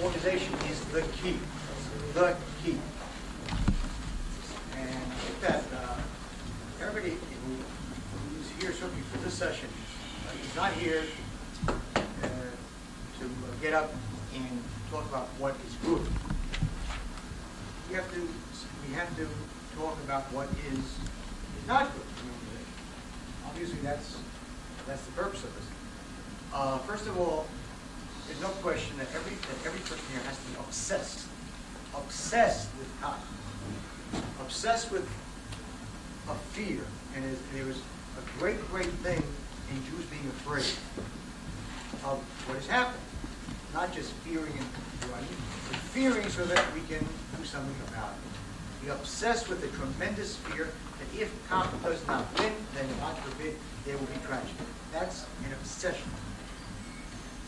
organization is the key. The key. And I think that everybody who's here certainly for this session is not here to get up and talk about what is good. We have to talk about what is not good. Obviously, that's the purpose of this. First of all, there's no question that every person here has to be obsessed with God, obsessed with a fear, and there is a great thing in Jews being afraid of what is happening, not just fearing and running, but fearing so that we can do something about it. Be obsessed with the tremendous fear that if Kahane does not win, then God forbid there will be tragedy. That's an obsession.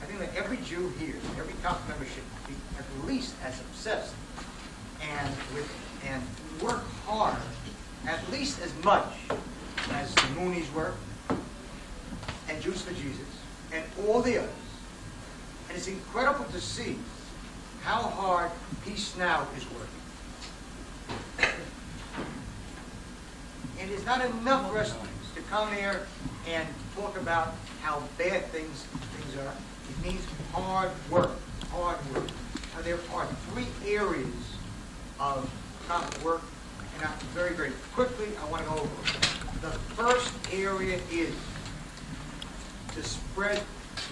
I think that every Jew here, every Kahane member should be at least as obsessed and work hard at least as much as the Moonies work, and Jews for Jesus, and all the others. And it's incredible to see how hard Peace Now is working. And it's not enough for us to come here and talk about how bad things are. It means hard work. Now, there are three areas of work, and very quickly I want to go over them. The first area is to spread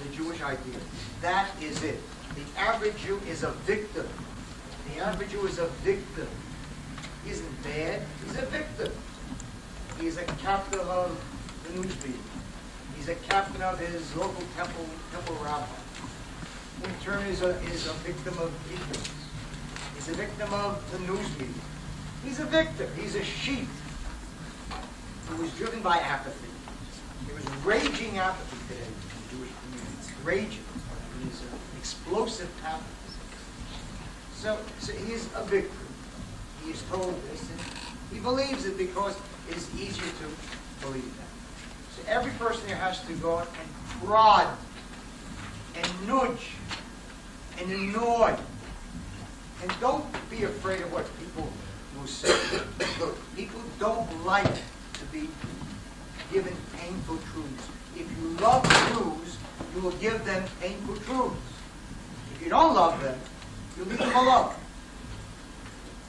the Jewish idea. That is it. The average Jew is a victim. The average Jew is a victim. He isn't bad. He's a victim. He's a captain of the news media. He's a captain of his local temple rabbi. In turn, is a victim of ignorance. He's a victim of the news media. He's a victim. He's a sheep who was driven by apathy. There was raging apathy today in the Jewish community. Raging. It is an explosive apathy. So he is a victim. He is told this, and he believes it because it is easier to believe that. So every person here has to go and prod and nudge and annoy. And don't be afraid of what people will say. Look, people don't like to be given painful truths. If you love Jews, you will give them painful truths. If you don't love them, you leave them alone.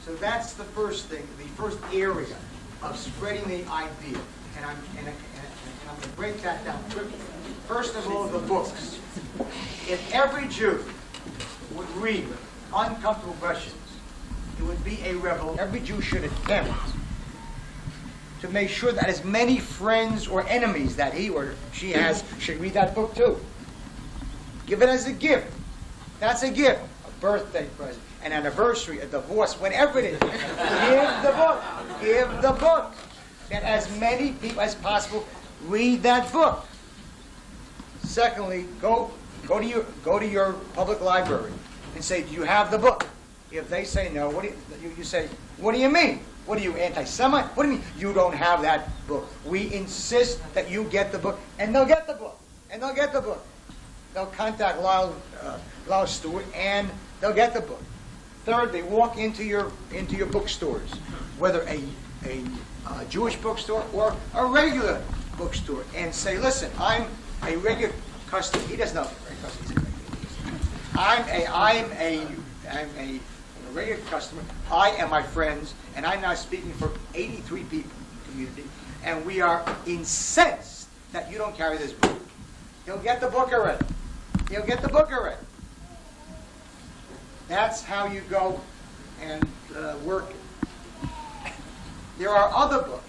So that's the first thing, the first area of spreading the idea. And I'm going to break that down quickly. First of all, the books. If every Jew would read uncomfortable questions, it would be a revolution. Every Jew should attempt to make sure that as many friends or enemies that he or she has should read that book too. Give it as a gift. That's a gift. A birthday present, an anniversary, a divorce, whatever it is. Give the book. Give the book. That as many people as possible read that book. Secondly, go to your public library and say, do you have the book? If they say no, you say, what do you mean? What are you, anti-Semite? What do you mean you don't have that book? We insist that you get the book, and they'll get the book. And they'll get the book. They'll contact Lyle Stewart, and they'll get the book. Third, they walk into your bookstores, whether a Jewish bookstore or a regular bookstore, and say, listen, I'm a regular customer. He doesn't know if he's a regular customer. I'm a regular customer. I and my friends, and I'm now speaking for 83 people in the community, and we are incensed that you don't carry this book. He'll get the book already. He'll get the book already. That's how you go and work it. There are other books.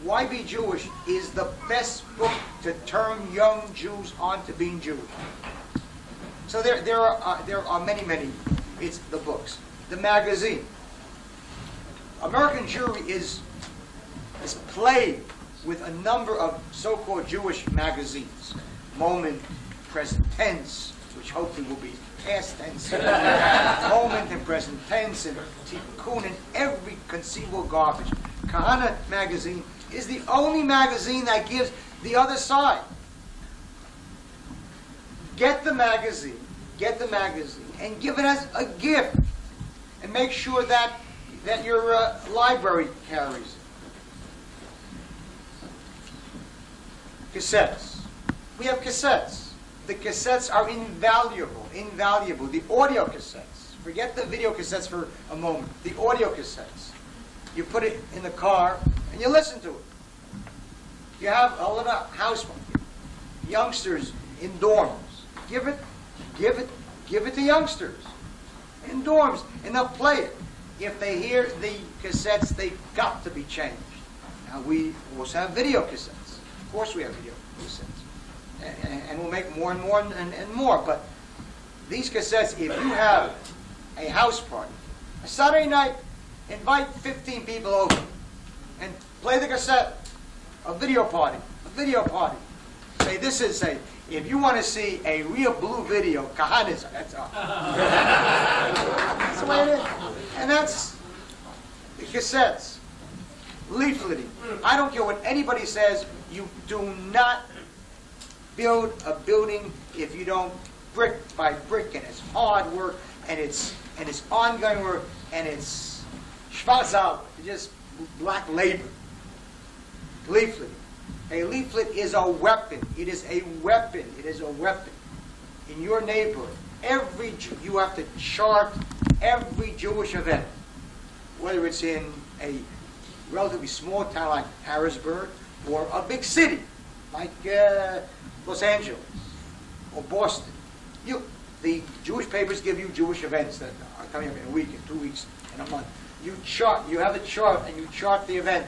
Why Be Jewish is the best book to turn young Jews on to being Jewish. So there are many. It's the books. The magazine. American Jewry is plagued with a number of so-called Jewish magazines. Moment, present tense, which hopefully will be past tense. Moment and present tense and tikkun and every conceivable garbage. Kahane magazine is the only magazine that gives the other side. Get the magazine, get the magazine and give it as a gift. And make sure that your library carries it. Cassettes. We have cassettes. The cassettes are invaluable. The audio cassettes. Forget the video cassettes for a moment. The audio cassettes. You put it in the car and you listen to it. You have a little house, youngsters in dorms. Give it to youngsters in dorms, and they'll play it. If they hear the cassettes, they've got to be changed. Now we also have video cassettes. Of course we have video cassettes. And we'll make more and more and more. But these cassettes, if you have a house party, a Saturday night, invite 15 people over and play the cassette. A video party. Say, if you want to see a real blue video, Kahane, that's all. That's the way it is. And that's the cassettes. Leafleting. I don't care what anybody says, you do not build a building if you don't brick by brick, and it's hard work, and it's ongoing work, and it's schwarzarbeit, just black labor. Leaflet. A leaflet is a weapon. It is a weapon. In your neighborhood, you have to chart every Jewish event, whether it's in a relatively small town like Harrisburg or a big city like Los Angeles or Boston. The Jewish papers give you Jewish events that are coming up in a week, in 2 weeks, in a month. You have the chart, and you chart the event.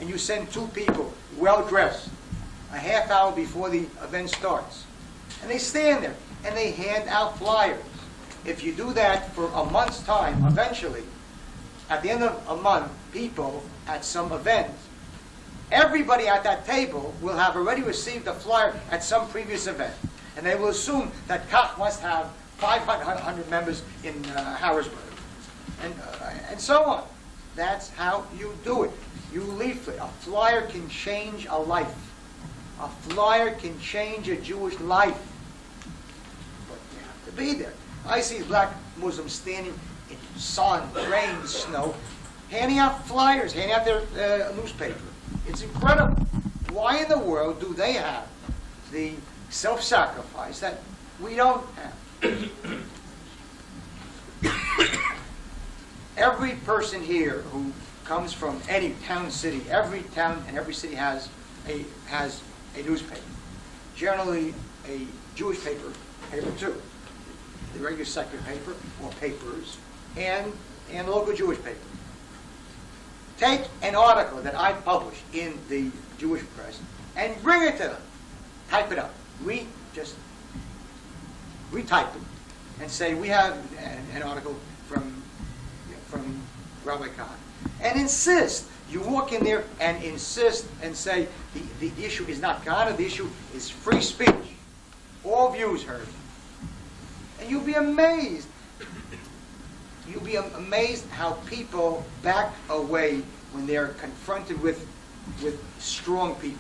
And you send 2 people, well-dressed, a half hour before the event starts. And they stand there, and they hand out flyers. If you do that for a month's time, eventually, at the end of a month, people at some event, everybody at that table will have already received a flyer at some previous event. And they will assume that Kach must have 500 members in Harrisburg. And so on. That's how you do it. You leaflet. A flyer can change a life. A flyer can change a Jewish life. But you have to be there. I see black Muslims standing in sun, rain, snow, handing out flyers, handing out their newspaper. It's incredible. Why in the world do they have the self-sacrifice that we don't have? Every person here who comes from any town, city, every town and every city has a newspaper. Generally, a Jewish paper too. The regular secular paper or papers, and a local Jewish paper. Take an article that I published in the Jewish press and bring it to them. Type it up. We just retype it and say we have an article from Rabbi Kahane. And insist. You walk in there and insist and say the issue is not Kahane, the issue is free speech. All views heard. And you'll be amazed. You'll be amazed how people back away when they're confronted with strong people.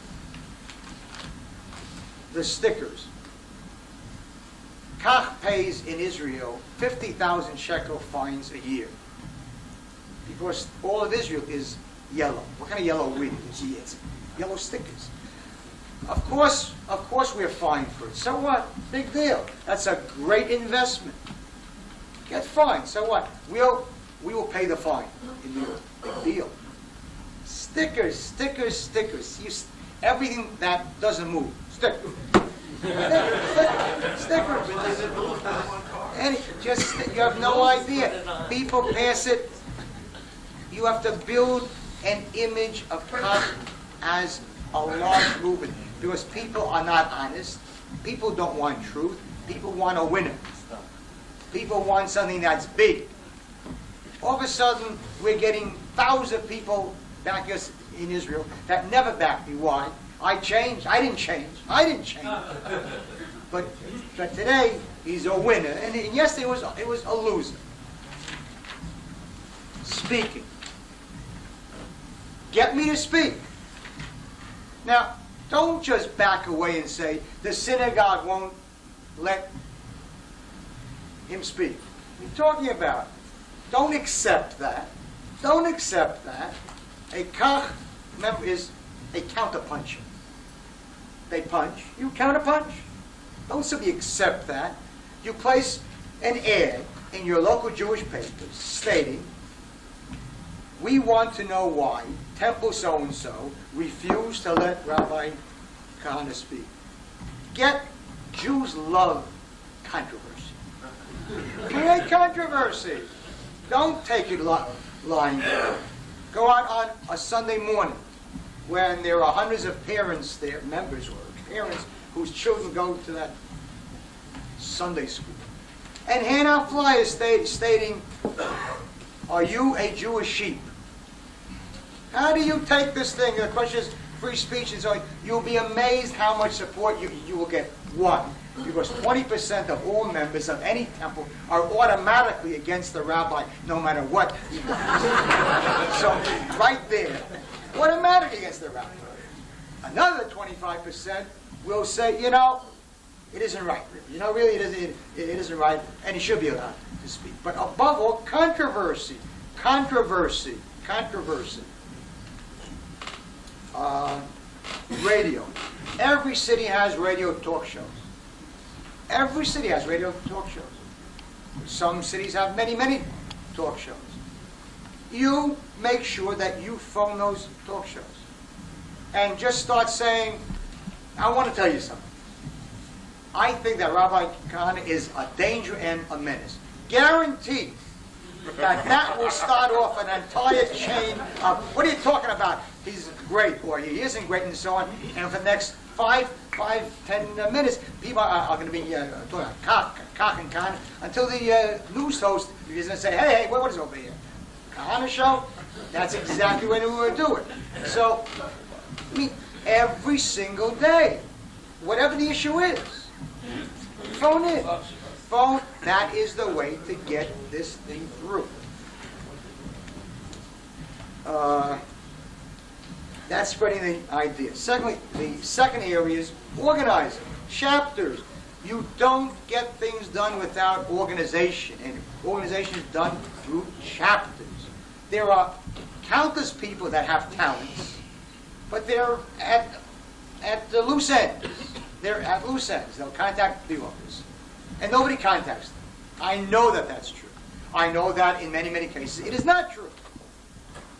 The stickers. Kach pays in Israel 50,000 shekel fines a year. Because all of Israel is yellow. What kind of yellow are we? It's yellow stickers. Of course we're fined for it. So what? Big deal. That's a great investment. Get fined. So what? We will pay the fine in New York. Big deal. Stickers. Everything that doesn't move. Stickers. Stickers. You have no idea. People pass it. You have to build an image of Kach as a large movement. Because people are not honest. People don't want truth. People want a winner. People want something that's big. All of a sudden, we're getting thousands of people back us in Israel that never backed me. Why? I changed. I didn't change. But today, he's a winner. And yesterday it was a loser. Speaking. Get me to speak. Now, don't just back away and say, the synagogue won't let him speak. What are you talking about? Don't accept that. Don't accept that. A kach, remember, is a counterpuncher. They punch, you counterpunch. Don't simply accept that. You place an ad in your local Jewish papers stating, we want to know why Temple so-and-so refused to let Rabbi Kahane speak. Jews love controversy. Create controversy. Don't take it lying down. Go out on a Sunday morning when there are hundreds of parents there, members or parents whose children go to that Sunday school, and hand out flyers stating, are you a Jewish sheep? How do you take this thing? The question is free speech, and so you'll be amazed how much support you will get. One, because 20% of all members of any temple are automatically against the rabbi, no matter what. So, right there, automatically against the rabbi. Another 25% will say, it isn't right. Really, it isn't right, and he should be allowed to speak. But above all, controversy. Radio. Every city has radio talk shows. Every city has radio talk shows. Some cities have many, many talk shows. You make sure that you phone those talk shows. And just start saying, I want to tell you something. I think that Rabbi Kahane is a danger and a menace. Guaranteed that will start off an entire chain of, what are you talking about? He's great, or he isn't great, and so on. And for the next 10 minutes, people are going to be talking about Kach and Kahane until the news host is going to say, hey, what is over here? Kahane show? That's exactly what we were doing. So, every single day, whatever the issue is, phone in. Phone, that is the way to get this thing through. That's spreading the idea. Secondly, the second area is organizing. Chapters. You don't get things done without organization, and organization is done through chapters. There are countless people that have talents, but they're at the loose ends. They're at loose ends. They'll contact the office, and nobody contacts them. I know that that's true. I know that in many, many cases it is not true.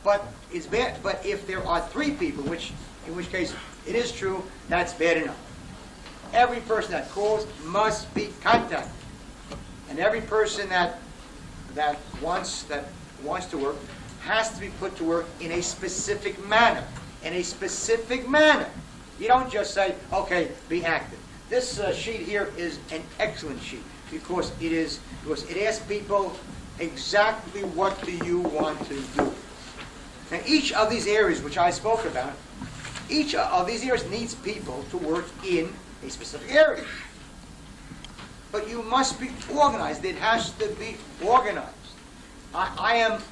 But it's bad. But if there are 3 people, in which case it is true, that's bad enough. Every person that calls must be contacted, and every person that wants to work has to be put to work in a specific manner. In a specific manner. You don't just say, "Okay, be active." This sheet here is an excellent sheet because it asks people exactly what do you want to do. Now, each of these areas which I spoke about, each of these areas needs people to work in a specific area. But you must be organized. It has to be organized. I am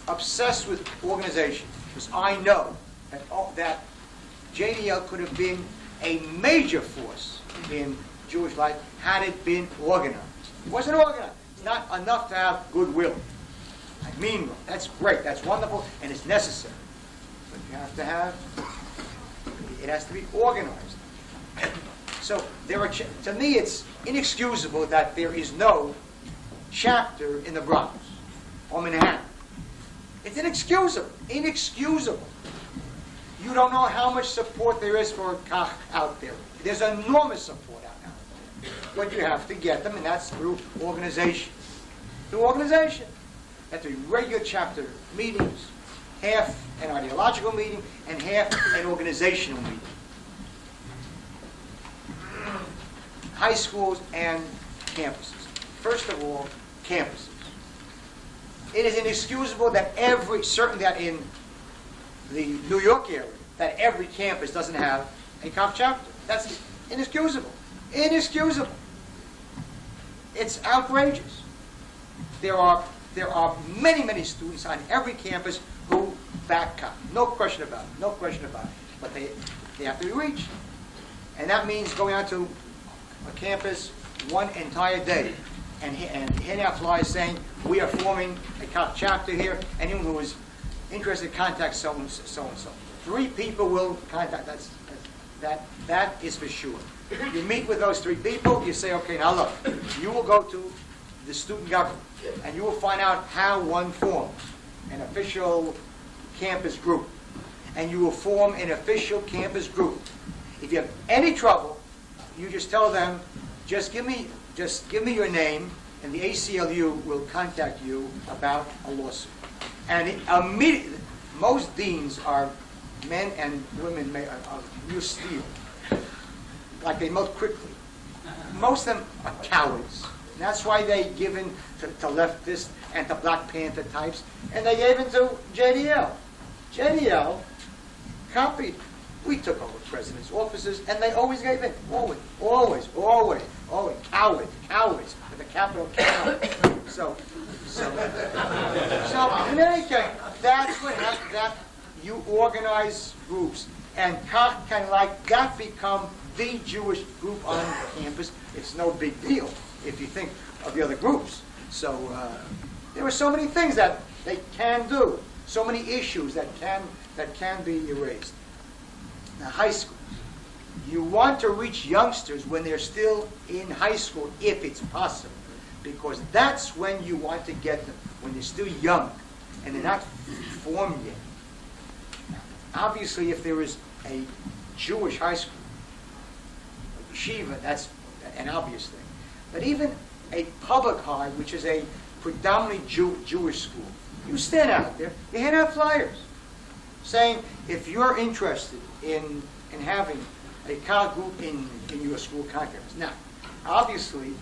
obsessed with organization because I know that JDL could have been a major force in Jewish life had it been organized. It wasn't organized. It's not enough to have goodwill. I mean, that's great, that's wonderful, and it's necessary. But you have to have, it has to be organized. So to me, it's inexcusable that there is no chapter in the Bronx or Manhattan. It's inexcusable. Inexcusable. You don't know how much support there is for Kach out there. There's enormous support out there. But you have to get them, and that's through organization. Through organization. At the regular chapter meetings, half an ideological meeting and half an organizational meeting. High schools and campuses. First of all, campuses. It is inexcusable that certainly that in the New York area, that every campus doesn't have a Kach chapter. That's inexcusable. Inexcusable. It's outrageous. There are many, many students on every campus who back Kach. No question about it. No question about it. But they have to be reached. And that means going out to a campus one entire day and handing out flyers saying, we are forming a chapter here. Anyone who is interested, contact so and so. 3 people will contact. That is for sure. You meet with those 3 people. You say, okay, now look, you will go to the student government, and you will find out how one forms an official campus group, and you will form an official campus group. If you have any trouble, you just tell them, just give me your name, and the ACLU will contact you about a lawsuit. And immediately, most deans are men and women of real steel, like they melt quickly. Most of them are cowards. And that's why they give in to leftists and to Black Panther types, and they gave in to JDL. JDL copied. We took over president's offices, and they always gave in. Always. Cowards, with a capital K. So in any case, that's what happens. That you organize groups, and kind like that become the Jewish group on campus. It's no big deal if you think of the other groups. So there are so many things that they can do, so many issues that can be erased. Now, high school. You want to reach youngsters when they're still in high school, if it's possible, because that's when you want to get them, when they're still young and they're not formed yet. Now, obviously, if there is a Jewish high school, a yeshiva, that's an obvious thing. But even a public high, which is a predominantly Jewish school, you stand out there, you hand out flyers saying, if you're interested in having a college group in your school conference. Now, obviously,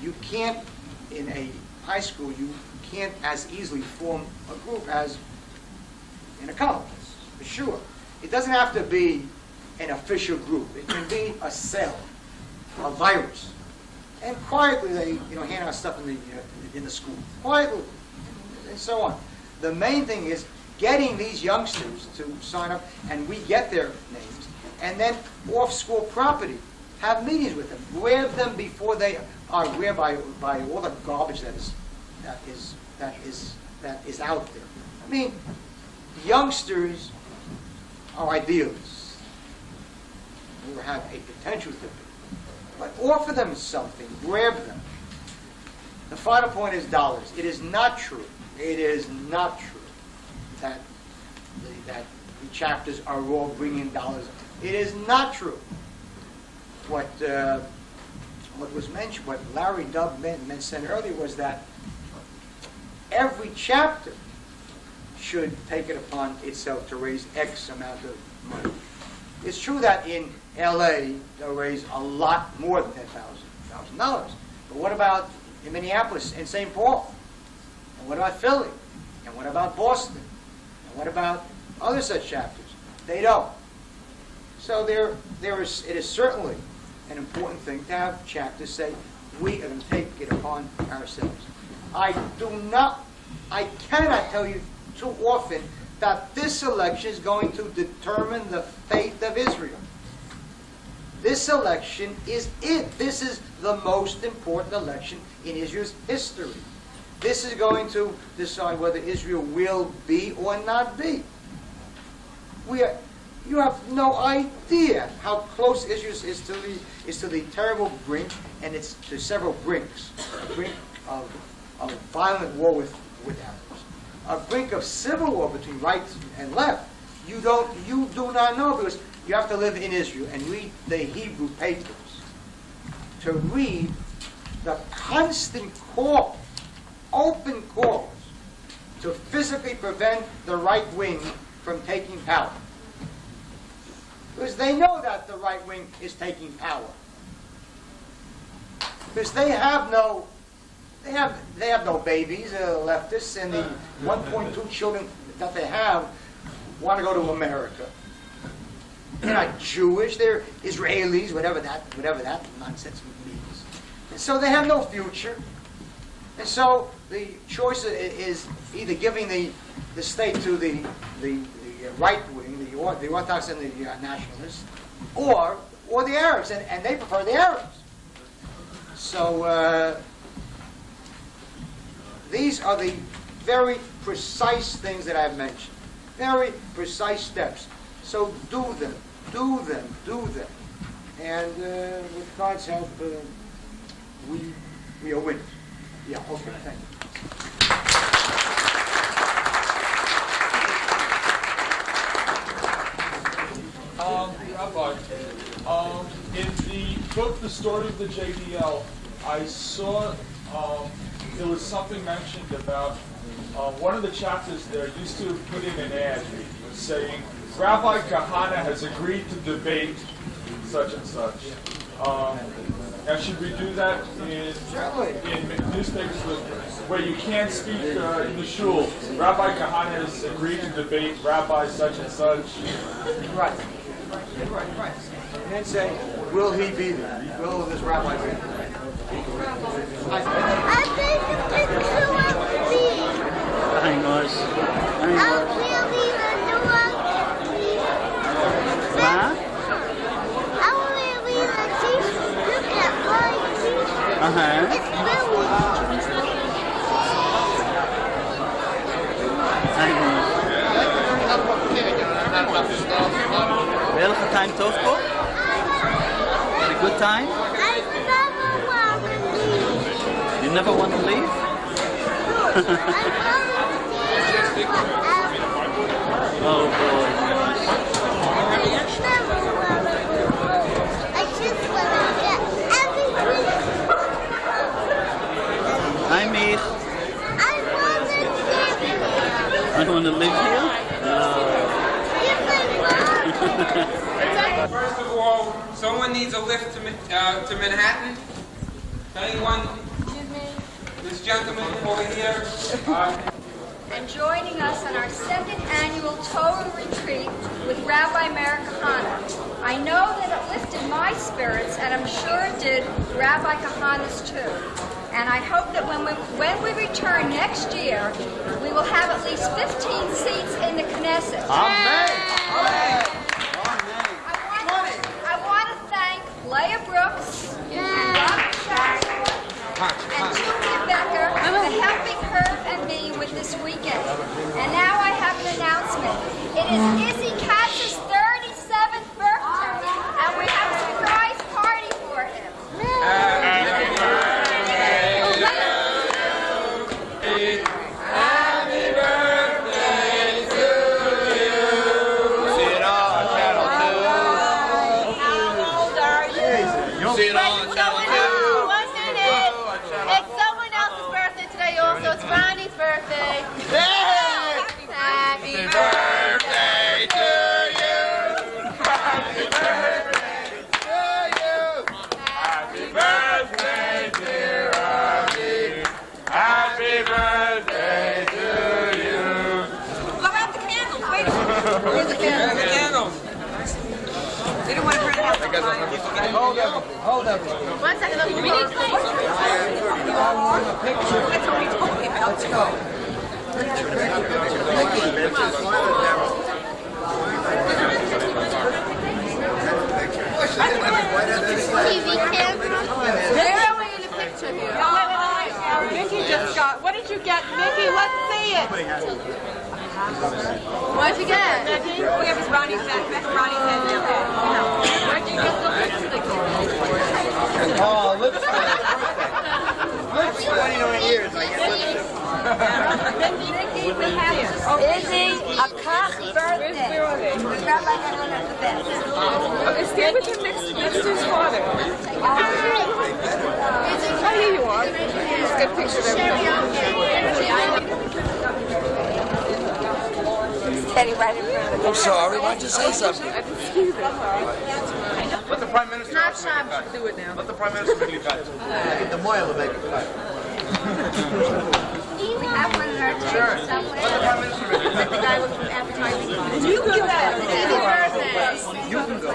you can't, in a high school, you can't as easily form a group as in a college, for sure. It doesn't have to be an official group. It can be a cell, a virus. And quietly they hand out stuff in the school. Quietly, and so on. The main thing is getting these youngsters to sign up, and we get their names, and then off school property, have meetings with them, grab them before they are grabbed by all the garbage that is out there. I mean, youngsters are idealists, or have a potential to be, but offer them something, grab them. The final point is dollars. It is not true. It is not true that the chapters are all bringing dollars. It is not true. What was mentioned, what Larry Dubb said earlier, was that every chapter should take it upon itself to raise X amount of money. It's true that in LA they'll raise a lot more than $10,000. But what about in Minneapolis and St. Paul? And what about Philly? And what about Boston? And what about other such chapters? They don't. So it is certainly an important thing to have chapters say, we are going to take it upon ourselves. I cannot tell you too often that this election is going to determine the fate of Israel. This election is it. This is the most important election in Israel's history. This is going to decide whether Israel will be or not be. You have no idea how close Israel is to the terrible brink, and it's to several brinks. A brink of violent war with Arabs, a brink of civil war between right and left. You do not know, because you have to live in Israel and read the Hebrew papers to read the constant call, open calls, to physically prevent the right wing from taking power. Because they know that the right wing is taking power. Because they have no babies, leftists, and the 1.2 children that they have want to go to America. They're not Jewish, they're Israelis, whatever that nonsense means. And so they have no future. And so the choice is either giving the state to the right wing, the Orthodox and the nationalists, or the Arabs, and they prefer the Arabs. So These are the very precise things that I've mentioned. Very precise steps. So do them, do them, do them. And with God's help, we are winners. Yeah, okay, thank you. Rabbi, in the book, The Story of the JDL, I saw there was something mentioned about one of the chapters there used to put in an ad saying, Rabbi Kahane has agreed to debate such and such. Now, should we do that in newspapers where you can't speak in the shul? Rabbi Kahane has agreed to debate Rabbi such and such. Right. Right. And then say, will he be there? Will this rabbi be there? I think it's too early. Hang on. I'll really look at my t-shirt. It's Billy. Wel een time טוב פה? Had a good time? I never want to leave. You never want to leave? Oh boy. I just want to get everything. Hi, Meir. I want to live here. I want to live here? First of all, someone needs a lift to Manhattan. Anyone? This gentleman over here. And joining us on our second annual Torah retreat with Rabbi Meir Kahane. I know that it lifted my spirits, and I'm sure it did Rabbi Kahane's too. And I hope that when we return next year, we will have at least 15 seats in the Knesset. Amen. I want to thank Leah Brooks and Rabbi Shatzor and Julia Becker for helping her and me with this weekend. And now I have an announcement. It is Izzy Katz's 37th birthday, and we have a surprise party for him. Happy birthday to you. See it all on Channel 2. How old are you? See it all on Channel 2. Wasn't it? It's someone else's birthday today also. It's Ronnie's birthday. Happy birthday to you. Happy birthday to you. Happy birthday, dear Rabbi. Happy birthday to you. Blow out the candles. Wait a minute. Where's the And candles? the candles. They don't want to burn it out. Hold up. 1 second. Look, we need Let's go. TV camera. Where are we in the picture here? Mickey just got. What did you get, Mickey? Let's see it. What'd you get? We have his Ronnie's head. Ronnie's head. Where'd you get the lipstick? Oh, lipstick. 29 years, I guess. Izzy, a cock birthday. Rabbi Kahane at the best. Okay, stay with him next to his father. Oh, here you are. Let's get a picture of Standing right in front of I'm sorry, why don't you say something? I didn't see that. Let the Prime Minister Not time to Do it now. Let the Prime Minister make it cut. Get the moil to make it cut. We have one in our tent somewhere. Let the Prime Minister make it cut. The guy was advertising. You can go. Happy birthday. You can go.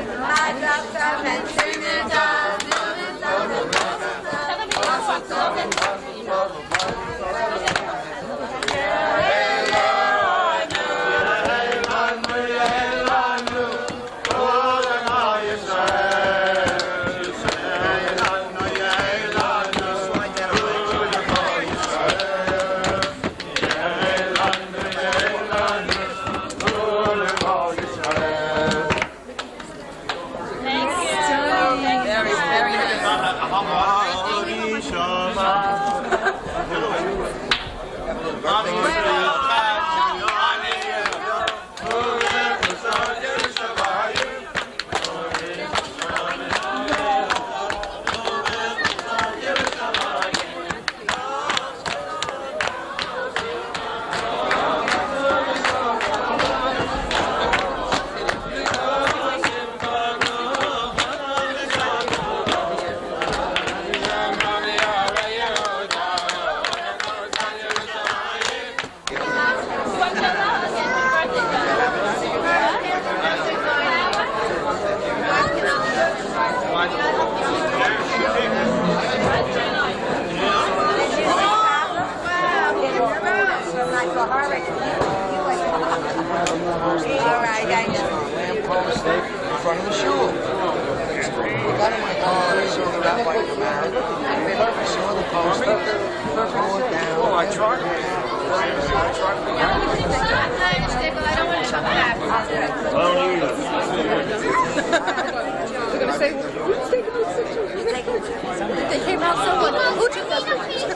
They came out so well. Who took that picture?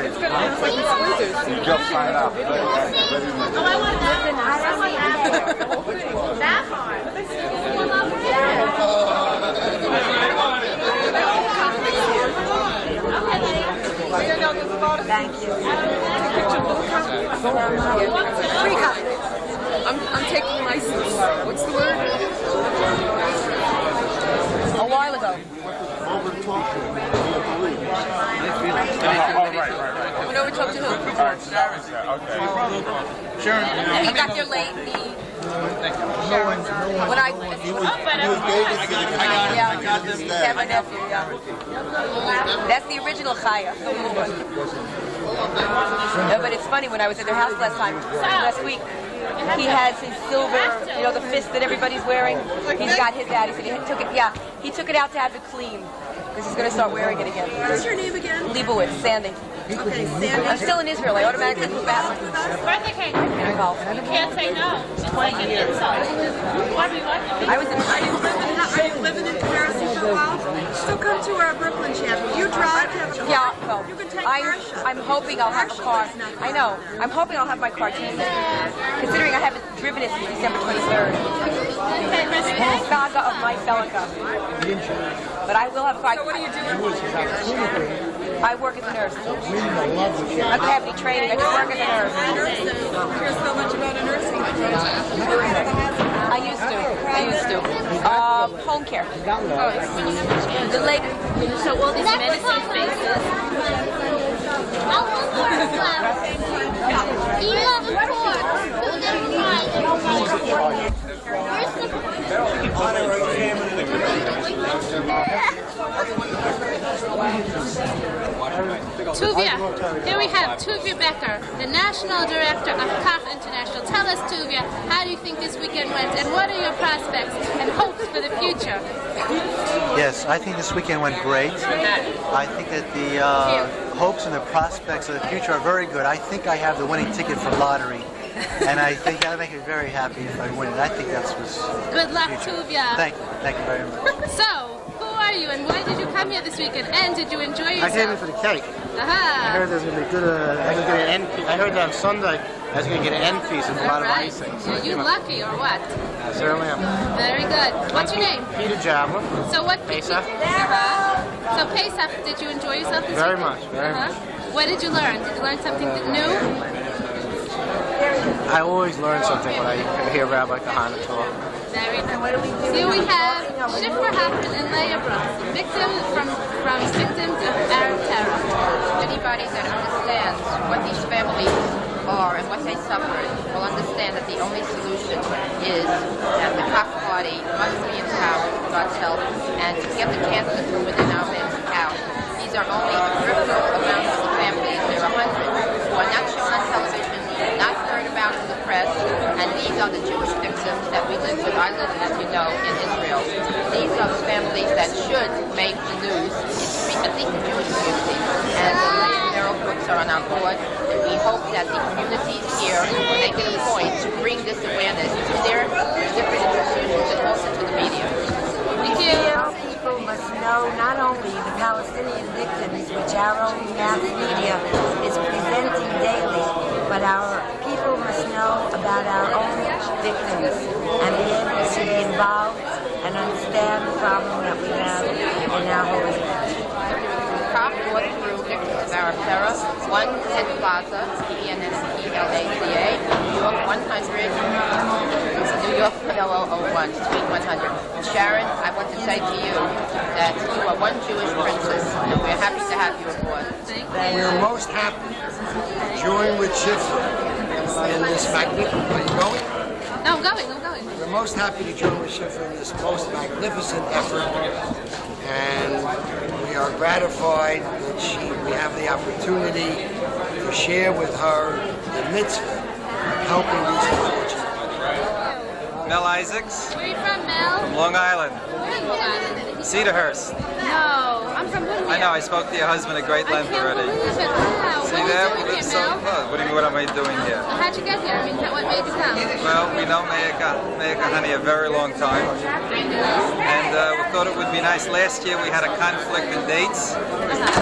It's going to look like the Squeezers. You just signed up. Oh, I want that. That part. Thank you. I'm taking license. What's the word? A while ago. Right. Went over to talk to who? All right, Sharon's there. Okay. Sharon, He got there late. When I got this. Yeah, my nephew. Yeah. That's the original Chaya. No, but it's funny when I was at their house last week. He has his silver, the fist that everybody's wearing. He's got his out. He said he took it. Yeah, he took it out to have it cleaned because he's going to start wearing it again. What's your name again? Leibowitz, Sandy. Okay, Sandy. I'm still in Israel. I automatically move back. Birthday cake. You can't say no. It's like an insult. I was in. Are you living in Paris for a while? Still come to our Brooklyn chapter. You drive to have a car? Yeah, well, You can take Marsha. I'm hoping I'll have a car. I know. I'm hoping I'll have my car Tuesday. Considering I haven't driven it since December 23rd. Saga of my Celica. But I will have a car. So what are you doing? I work as a nurse. I don't have any training. I just work as a nurse. Hear so much about a nursing. I used to. Home care. The lady. So all these medicine faces. Tuvia, here we have Tuvia Becker, the National Director of Kahane International. Tell us, Tuvia, how do you think this weekend went, and what are your prospects and hopes for the future? Yes, I think this weekend went great. I think that the hopes and the prospects of the future are very good. I think I have the winning ticket for lottery, and I think that'll make me very happy if I win it. I think that's what's Good luck, Tuvia. Thank you very much. So, who are you, and why did you come here this weekend, and did you enjoy yourself? I came in for the cake. Aha. I heard there's going to be good. I can get an end piece. I heard that on Sunday I was going to get an end piece and a lot of icing. So, Are you lucky or what? I certainly am. Very good. What's your name? Peter Javelin. So what? Pesach. So Pesach, did you enjoy yourself this Very weekend? much, very much. What did you learn? Did you learn something new? I always learn something when I hear Rabbi Kahane talk. Very good. Here we have Shifra Hoffman and Leah Brooks, victims from victims of Arab terror. Anybody that understands what these families are and what they suffered will understand that the only solution is that the Kach party must be in power, with God's help, and to get the cancer from within our midst out. These are only a peripheral amount of the families. There are hundreds who are not shown on television, not heard about in the press, and these are the Jewish victims that we live with. I live, as you know, in Israel. These are the families that should make the news, at least the Jewish community. And the Meir books are on our board, and we hope that the communities here will make it a point to bring this awareness to their different institutions and also to the media. Thank you. People must know know not only the Palestinian victims, which our own mass media is presenting daily, but our people must know about our own victims and be able to be involved and understand the problem that we have in our holy land. Kach brought through victims of Arab terror, 1 Penn Plaza, PENNPLAZA, New York 100, New York PLO01, Suite 100. Sharon, I want to say to you that you are one Jewish princess, and we're happy to have you aboard. We're most happy to join with Shifra in this magnificent. Are you going? No, I'm going. We're most happy to join with Shifra in this most magnificent effort, and we are gratified that we have the opportunity to share with her the mitzvah of helping these unfortunate. Mel Isaacs. Where are you from, Mel? From Long Island. Where in Long Island? Cedarhurst. No, I'm from Whittier. I know, I spoke to your husband at great length already. Wow. See What there? are you doing We live here, so Mel? close. What do you mean, what am I doing here? How'd you get here? I mean, what made you come? Well, we know Meir Kahane a very long time. And we thought it would be nice. Last year we had a conflict in dates.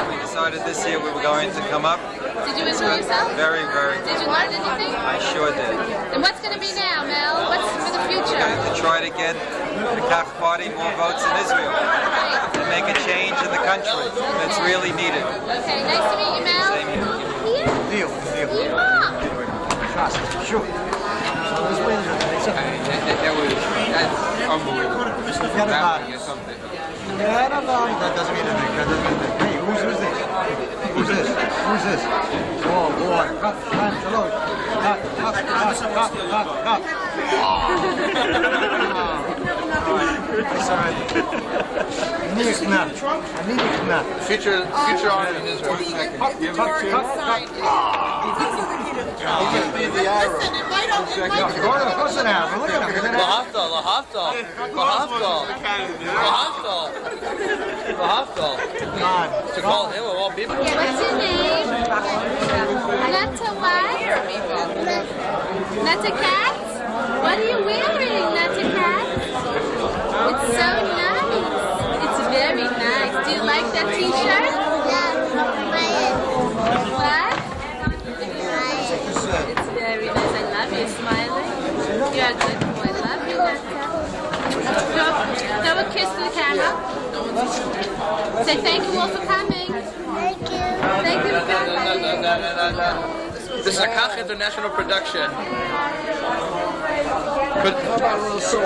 We decided this year we were going to come up. Did you enjoy yourself? Very, very. Did you learn anything? I sure did. And what's going to be now, Mel? What's for the future? We're going to try to get the Kach party more votes in Israel. And make a change in the country that's really needed. Okay, nice to meet you, Mel. Same here. Deal. Sure. That's unbelievable. Forget about it. Something. Yeah, I don't know. That doesn't mean anything. That doesn't mean anything. Hey, who's this? Who's this? Who's this? Oh, boy. Cut. Time to load. Cut. I need a knot. Future army in Israel. The arrow. Of course it has. Look at him. To call him of all people. What's your name? Nata what? Nata cat? What are you wearing, Nata cat? It's so nice. It's very nice. Do you like that t-shirt? What? It's very nice. I love you smiling. You're a good boy. I love you, Nata. Throw a kiss to the camera. Say thank you all for coming. Thank you. Thank you for coming. This is a Kach International production.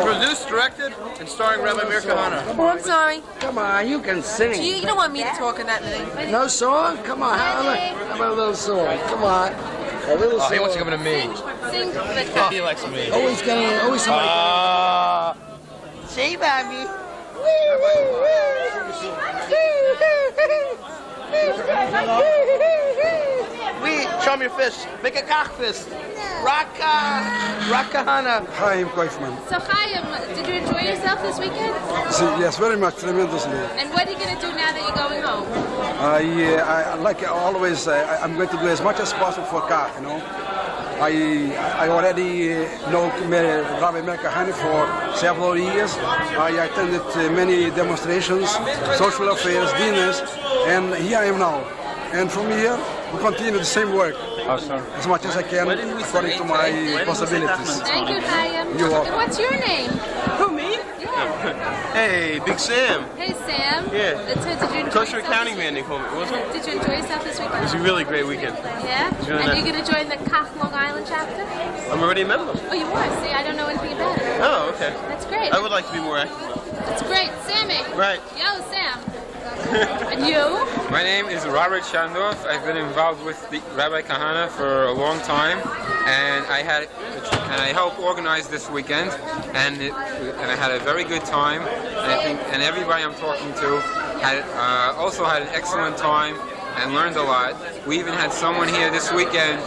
Produced, directed, and starring Rabbi Meir Kahane. Oh, I'm sorry. Come on, you can sing. You don't want me to talk in that thing. No song? Come on, how about a little song? Come on. A little song. He wants to come to me. Sing with He likes me. Always somebody. See, baby. Show me your fist. Make a Kach fist. Kahane. Chaim Koifman. So Chaim, did you enjoy yourself this weekend? Yes, very much, tremendously. And what are you going to do now that you're going home? I like always. I'm going to do as much as possible for Kach. You know, I already know Rabbi Meir Kahane for several years. I attended many demonstrations, social affairs, dinners, and here I am now. And from here, we continue the same work as much as I can, according to my possibilities. Thank you, Chaim. You're welcome. And what's your name? Who, me? Yeah. Hey, Big Sam. Hey, Sam. Yeah. Did you enjoy Kosher yourself accounting this man, they call me. What was it? Did you enjoy yourself this weekend? It was a really great weekend. Yeah? Really And nice. you're going to join the Kach Long Island chapter? I'm already a member. Oh, you are? See, I don't know anything about it. Oh, okay. That's great. I would like to be more active. That's great. Sammy. Right. Yo, Sam. And you? My name is Robert Shandorf. I've been involved with the Rabbi Kahane for a long time, and I helped organize this weekend, and I had a very good time. And I think, and everybody I'm talking to also had an excellent time and learned a lot. We even had someone here this weekend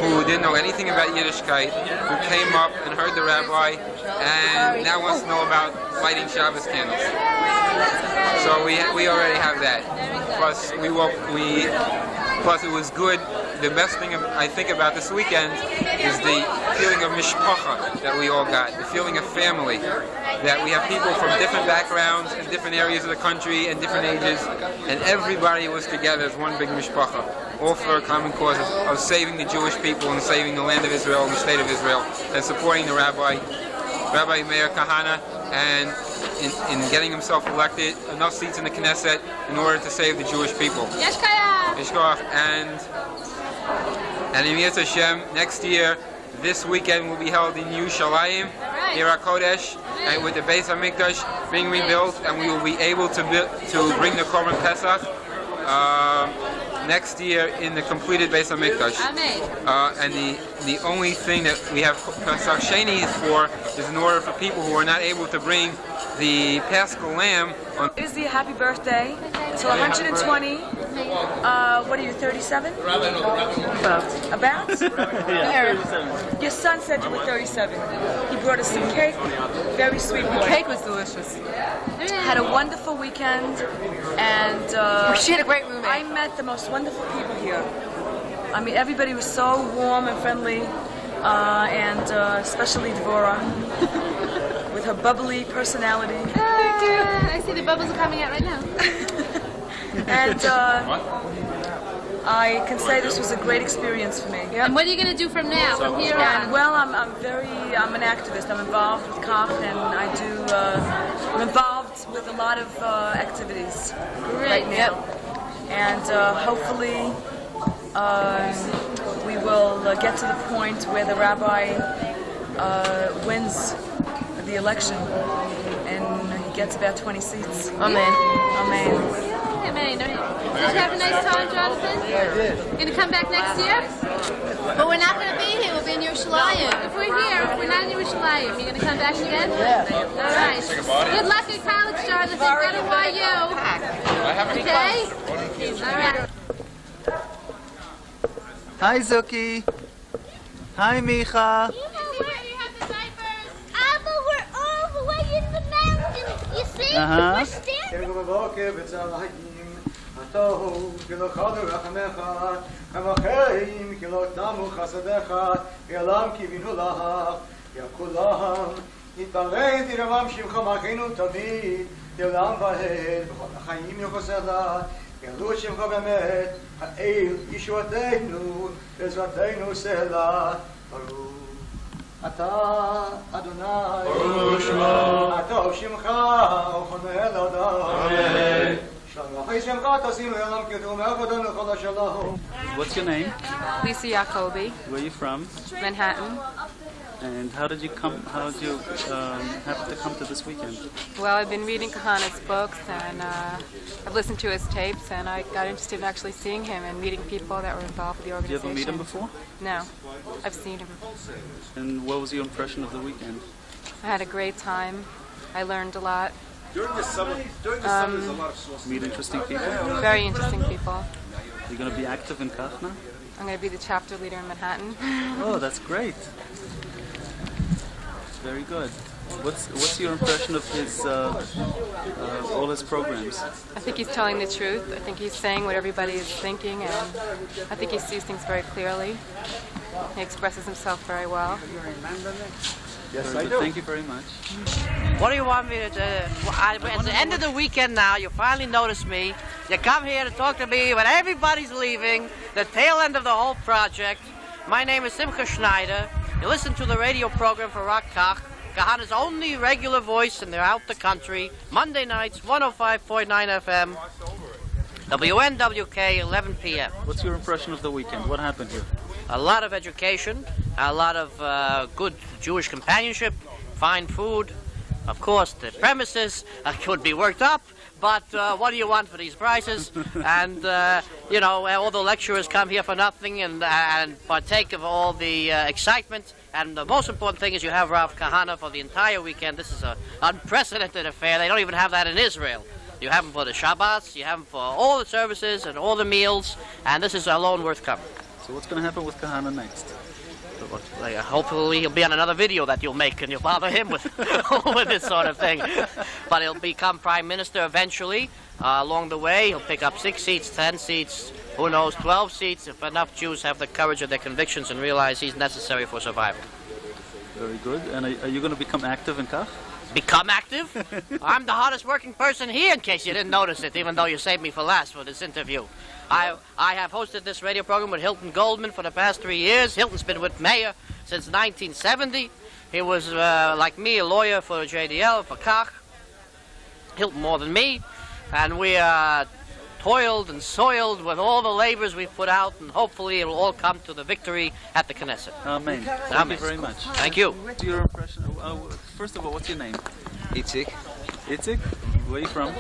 who didn't know anything about Yiddishkeit, who came up and heard the rabbi, and now wants to know about lighting Shabbos candles. So we already have that. Plus plus it was good. The best thing I think about this weekend is the feeling of mishpacha that we all got, the feeling of family. that we have people from different backgrounds and different areas of the country and different ages, and everybody was together as one big mishpacha, all for a common cause of saving the Jewish people and saving the land of Israel and the state of Israel, and supporting the Rabbi Meir Kahane, and in getting himself elected enough seats in the Knesset in order to save the Jewish people. Yeshkoach. And in Yetz Hashem, next year, this weekend will be held in Yerushalayim, Ira Kodesh, and with the Beis HaMikdash being rebuilt, and we will be able to bring the Korban Pesach next year in the completed Beis HaMikdash. And the only thing that we have Pesach Sheni for is in order for people who are not able to bring the Paschal Lamb. Is the happy birthday till 120. What are you, 37? About? Yeah, 37. Your son said you were 37. He brought us some cake. Very sweet boy. The cake was delicious. Had a wonderful weekend, and she had a great roommate. I met the most wonderful people here. I mean, everybody was so warm and friendly, and especially Dvorah, with her bubbly personality. I see the bubbles are coming out right now. And I can say this was a great experience for me. And what are you going to do from now, from here on? Well, I'm an activist. I'm involved with COP, and I'm involved with a lot of activities right now. And hopefully we will get to the point where the rabbi wins the election, and he gets about 20 seats. Amen. Amen. Amen. Did you have a nice time, Jonathan? Yeah, I did. You going to come back next year? But we're not going to be here. We'll be in Yerushalayim. If we're here, if we're not in Yerushalayim, you going to come back again? Yeah. All right. Good luck in college, Jonathan. Go to YU. Okay? All right. Hi, Zuki. Hi, Micha. Uh-huh. ירדו שמך באמת, האל ישועתנו, בעזרתנו סלע, ברוך. אתה, אדוני, ברוך שמו, הטוב שמך, וחונה לאדם. שלום אחי שמך, תשימו ילם כתוב, מעבודנו כל השלום. What's your name? Lisa Jacobi, Where are you from? Manhattan. And how did you come? How did you happen to come to this weekend? Well, I've been reading Kahane's books, and I've listened to his tapes, and I got interested in actually seeing him and meeting people that were involved with the Did you organization. ever meet him before? No, I've seen him. And what was your impression of the weekend? I had a great time. I learned a lot. During the summer, there's a lot of sources. Meet interesting people? Very interesting people. You're going to be active in Kahane? I'm going to be the chapter leader in Manhattan. Oh, that's great. Very good. What's your impression of his all his programs? I think he's telling the truth. I think he's saying what everybody is thinking, and I think he sees things very clearly. He expresses himself very well. Yes, I do. Thank you very much. What do you want me to do? At the end of the weekend now, you finally notice me. You come here to talk to me when everybody's leaving, the tail end of the whole project. My name is Simcha Schneider. You listen to the radio program for Rock Kach, Kahane's only regular voice in throughout the country, Monday nights, 105.9 FM, WNWK, 11 p.m. What's your impression of the weekend? What happened here? A lot of education, a lot of good Jewish companionship, fine food. Of course, the premises could be worked up, but what do you want for these prices? And, you know, all the lecturers come here for nothing and partake of all the excitement. And the most important thing is you have Rav Kahane for the entire weekend. This is an unprecedented affair. They don't even have that in Israel. You have him for the Shabbats, you have him for all the services and all the meals, and this is alone worth coming. So what's going to happen with Kahane next? Hopefully he'll be on another video that you'll make and you'll bother him with, with this sort of thing. But he'll become prime minister eventually. Along the way, he'll pick up 6 seats, 10 seats, who knows, 12 seats, if enough Jews have the courage of their convictions and realize he's necessary for survival. Very good. And are you going to become active in Kach? become active. I'm the hardest working person here, in case you didn't notice it, even though you saved me for last for this interview. I have hosted this radio program with Hilton Goldman for the past 3 years. Hilton's been with Meir since 1970. He was, like me, a lawyer for JDL, for Kach. Hilton more than me. And we toiled and soiled with all the labors we've put out, and hopefully it will all come to the victory at the Knesset. Amen. Thank you very much. Thank you. What's your impression? First of all, what's your name? Itzik. Itzik? Where are you from?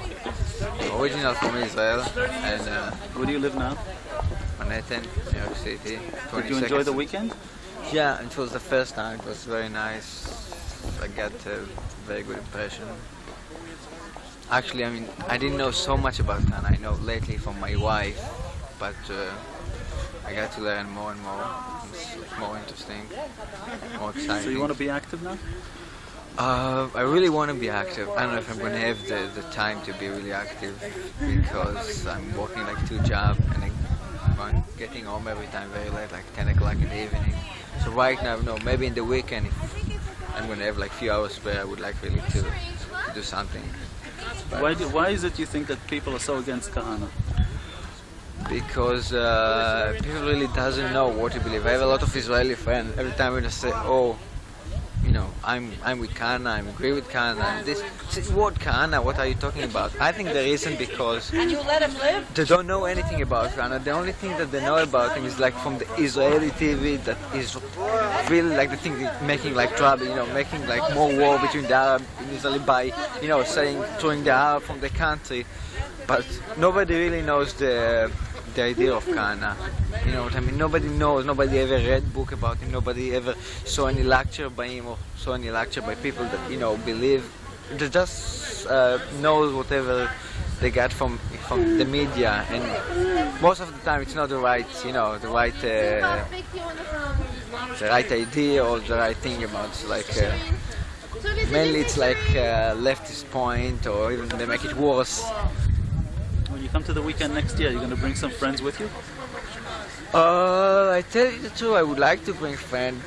Original from Israel. And where do you live now? Manhattan, New York City. Did you enjoy the weekend? Yeah, it was the first time. It was very nice. I got a very good impression. Actually, I mean, I didn't know so much about Kahane. I know lately from my wife, but I got to learn more and more. It's like more interesting, more exciting. So you want to be active now? I really want to be active. I don't know if I'm going to have the time to be really active because I'm working like 2 jobs and I'm getting home every time very late, like 10 o'clock in the evening. So right now, no, maybe in the weekend, if I'm going to have like a few hours spare, I would like really to do something. Why is it you think that people are so against Kahane? Because people really doesn't know what to believe. I have a lot of Israeli friends. Every time when I say, oh, you know, I'm with Kahane, I agree with Kahane. This word Kahane, what are you talking about? I think the reason because And you let him live? they don't know anything about Kahane. The only thing that they know about him is like from the Israeli TV that is really like the thing making like trouble, you know, making like more war between the Arab and Israeli by, you know, saying throwing the Arab from the country. But nobody really knows the idea of Kahane. You know what I mean? Nobody knows, nobody ever read book about him, nobody ever saw any lecture by him or saw any lecture by people that, you know, believe. They just knows whatever they get from the media, and most of the time it's not the right, you know, the right idea or the right thing about it. Like mainly it's like leftist point, or even they make it worse. When you come to the weekend next year, you're going to bring some friends with you? I tell you the truth, I would like to bring friends.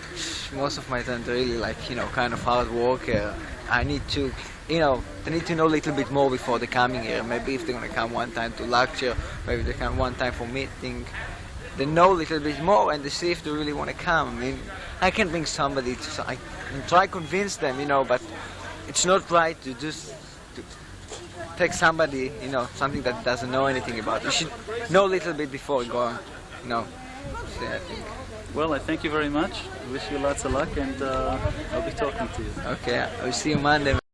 Most of my friends are really like, you know, kind of hard worker. I need to, you know, they need to know a little bit more before they're coming here. Maybe if they're going to come one time to lecture, maybe they come one time for meeting. They know a little bit more and they see if they really want to come. I mean, I can bring somebody to, I can try to convince them, you know, but it's not right to just take somebody, you know, something that doesn't know anything about. You should know a little bit before going, you know. So, I think. Well, I thank you very much. I wish you lots of luck, and I'll be talking to you. Okay, I'll see you Monday.